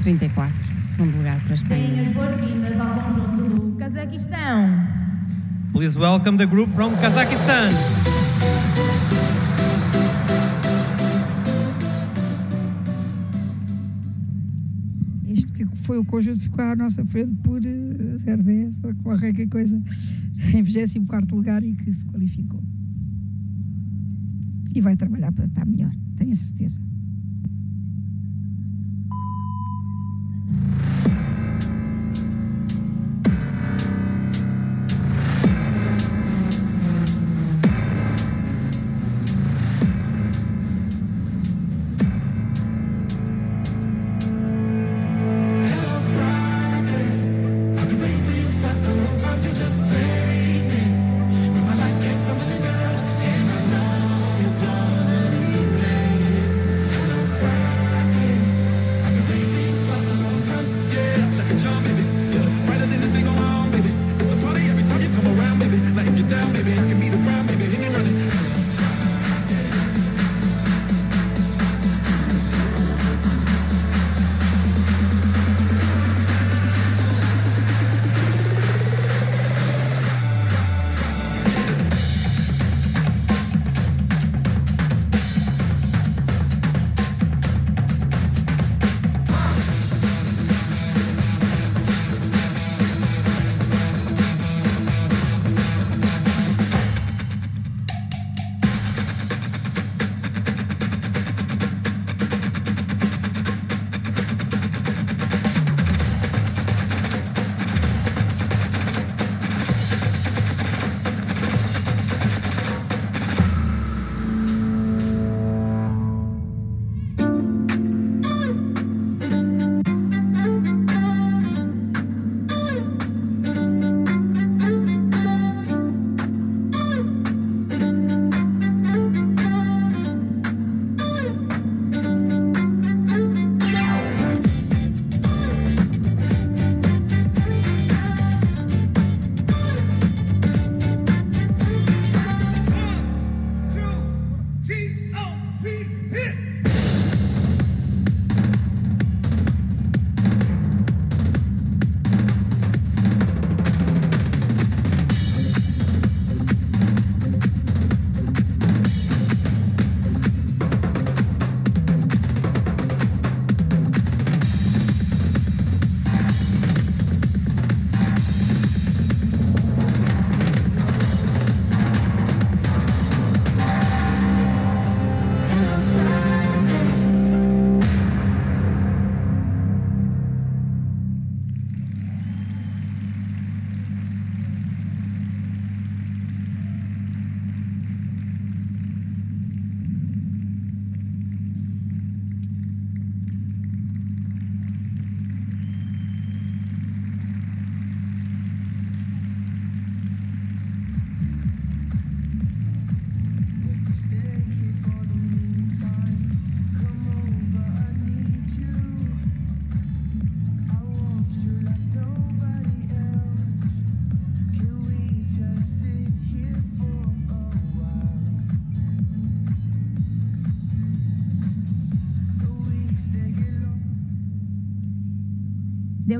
34, segundo lugar para a Espanha. Deem as boas-vindas ao conjunto do Cazaquistão. Please welcome the group from Kazakhstan. Este foi o conjunto que ficou à nossa frente por 0-10, com qualquer coisa, em 24º lugar e que se qualificou. E vai trabalhar para estar melhor, tenho a certeza.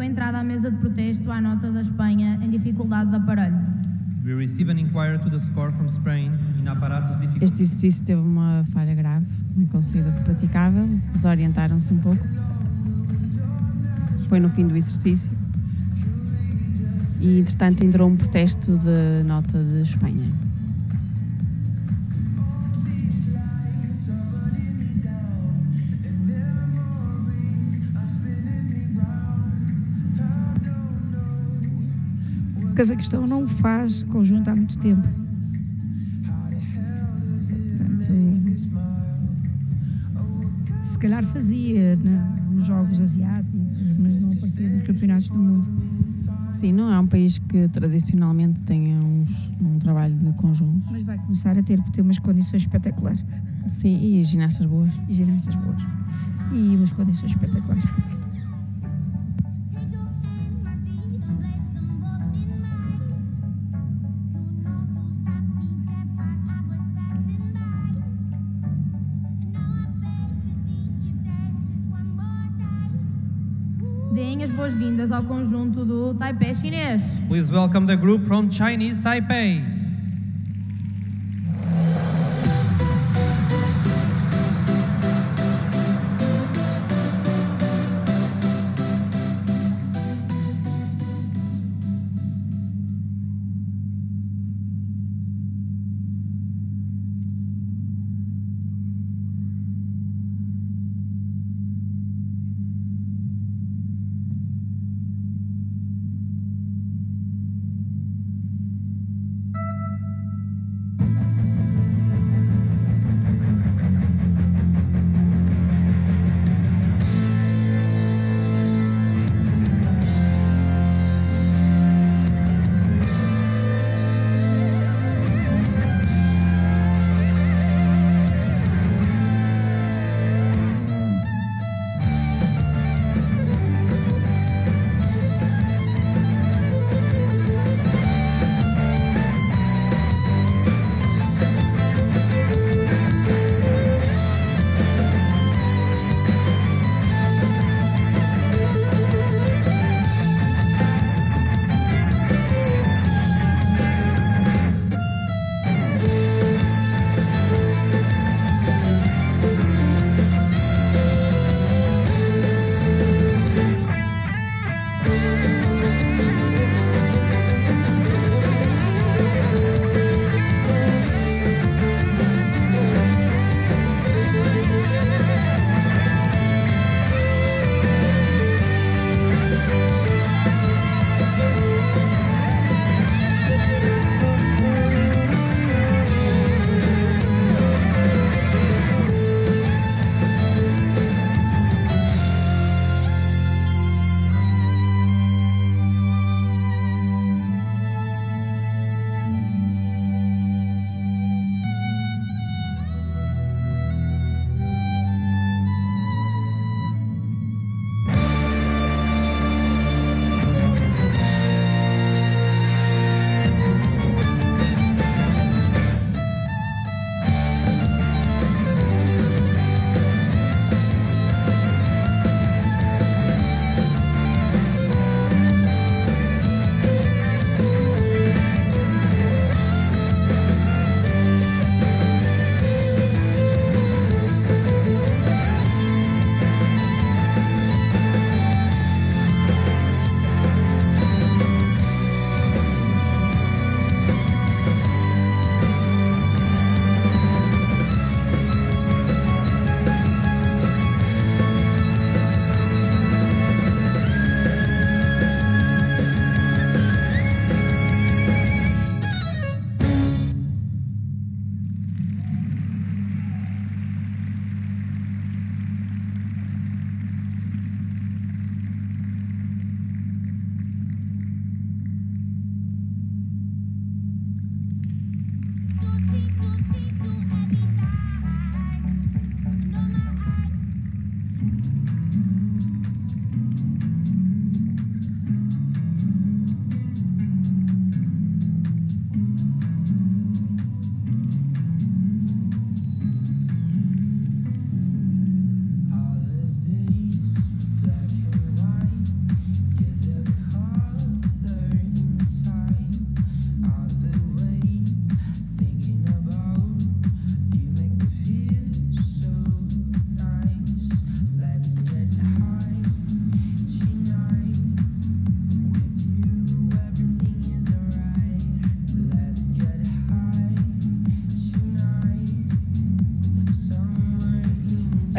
entrada à mesa de protesto à nota da Espanha em dificuldade de aparelho. We receive an inquiry to the score from Spain in apparatus difficult. Este exercício teve uma falha grave, não considerada praticável, desorientaram-se um pouco. Foi no fim do exercício e, entretanto, entrou um protesto de nota de Espanha. O Cazaquistão não faz conjunto há muito tempo. Portanto, se calhar fazia nos Jogos Asiáticos, mas não a partir dos campeonatos do mundo. Sim, não é um país que tradicionalmente tenha um trabalho de conjunto. Mas vai começar a ter umas condições espetaculares. Sim, e ginastas boas. E ginastas boas. E umas condições espetaculares. Deem as boas-vindas ao conjunto do Taipei chinês. Please welcome the group from Chinese Taipei.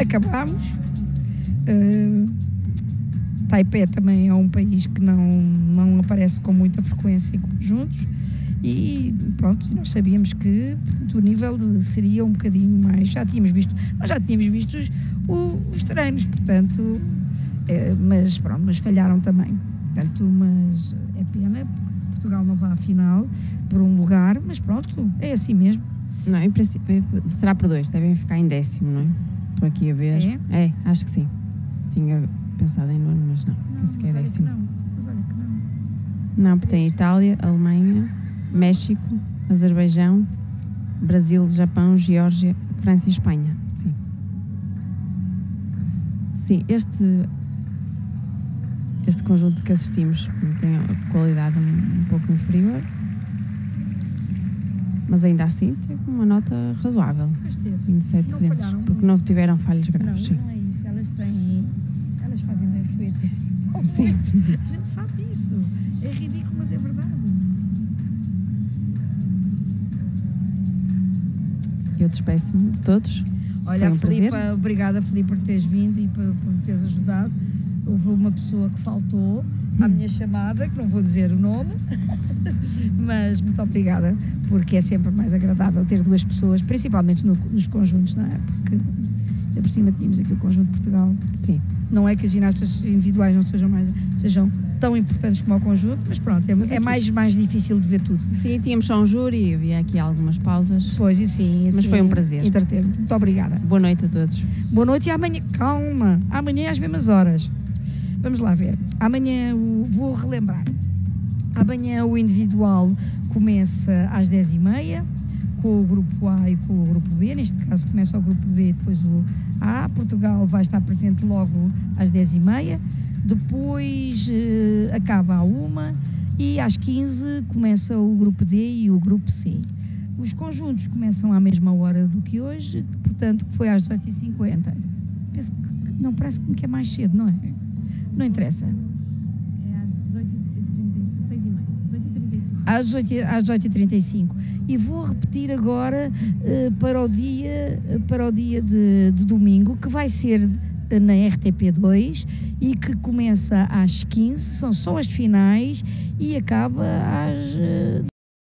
acabámos. Taipei também é um país que não aparece com muita frequência em conjuntos e pronto, nós sabíamos que portanto, o nível seria um bocadinho mais, nós já tínhamos visto os treinos, portanto, mas falharam também, portanto, mas é pena porque Portugal não vai à final por um lugar, mas pronto, é assim mesmo. Não, em princípio será por 2, devem ficar em 10º, não é? Estou aqui a ver. É, acho que sim. Tinha pensado em 9º, mas não. Penso que é 10º. Mas olha que não. Não, porque tem Itália, Alemanha, México, Azerbaijão, Brasil, Japão, Geórgia, França e Espanha. Sim. Sim, este conjunto que assistimos tem a qualidade um pouco inferior, mas ainda assim teve uma nota razoável. 27,200, porque não tiveram falhas graves. Não é isso, elas fazem bem os feitos. Sim. A gente sabe isso. É ridículo, mas é verdade. Eu despeço-me de todos. Olha, Foi um Filipe, prazer. obrigada, Filipe, por teres vindo e por me teres ajudado. Houve uma pessoa que faltou à minha chamada, que não vou dizer o nome, mas muito obrigada, porque é sempre mais agradável ter duas pessoas, principalmente nos conjuntos, não é? Porque, por cima, tínhamos aqui o conjunto de Portugal. Sim. Não é que as ginastas individuais não sejam tão importantes como o conjunto, mas pronto, é mais difícil de ver tudo. Sim, tínhamos só um júri e havia aqui algumas pausas. Pois, e sim. Mas foi um prazer. Entreter-me. Muito obrigada. Boa noite a todos. Boa noite e amanhã, calma, amanhã às mesmas horas. Vamos lá ver. Amanhã vou relembrar. Amanhã o individual começa às 10h30 com o grupo A e com o grupo B. Neste caso começa o grupo B, depois o A. Portugal vai estar presente logo às 10h30. Depois acaba a 1h e às 15h começa o grupo D e o grupo C. Os conjuntos começam à mesma hora do que hoje, portanto que foi às 18h50. Penso que não, parece-me que é mais cedo, não é? Não interessa. É às 18h35. Às 18h35. E vou repetir agora para o dia de domingo, que vai ser na RTP2 e que começa às 15h, são só as finais e acaba às